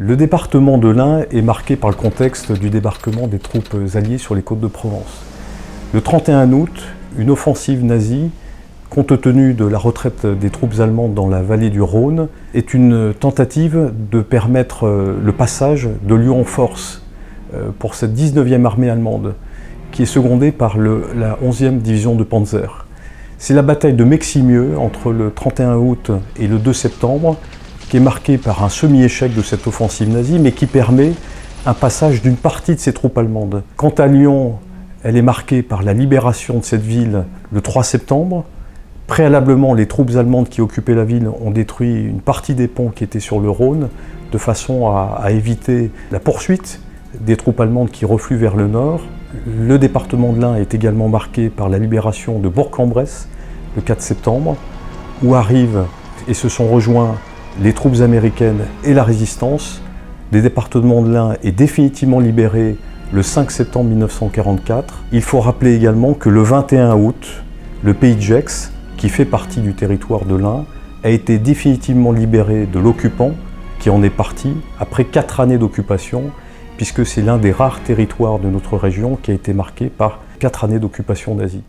Le département de l'Ain est marqué par le contexte du débarquement des troupes alliées sur les côtes de Provence. Le 31 août, une offensive nazie, compte tenu de la retraite des troupes allemandes dans la vallée du Rhône, est une tentative de permettre le passage de Lyon en force pour cette 19e armée allemande, qui est secondée par la 11e division de Panzer. C'est la bataille de Meximieux entre le 31 août et le 2 septembre, qui est marquée par un semi-échec de cette offensive nazie, mais qui permet un passage d'une partie de ces troupes allemandes. Quant à Lyon, elle est marquée par la libération de cette ville le 3 septembre. Préalablement, les troupes allemandes qui occupaient la ville ont détruit une partie des ponts qui étaient sur le Rhône, de façon à éviter la poursuite des troupes allemandes qui refluent vers le nord. Le département de l'Ain est également marqué par la libération de Bourg-en-Bresse le 4 septembre, où arrivent et se sont rejoints les troupes américaines et la résistance. Le département de l'Ain est définitivement libéré le 5 septembre 1944. Il faut rappeler également que le 21 août, le pays de Gex, qui fait partie du territoire de l'Ain, a été définitivement libéré de l'occupant, qui en est parti après 4 années d'occupation, puisque c'est l'un des rares territoires de notre région qui a été marqué par 4 années d'occupation nazie.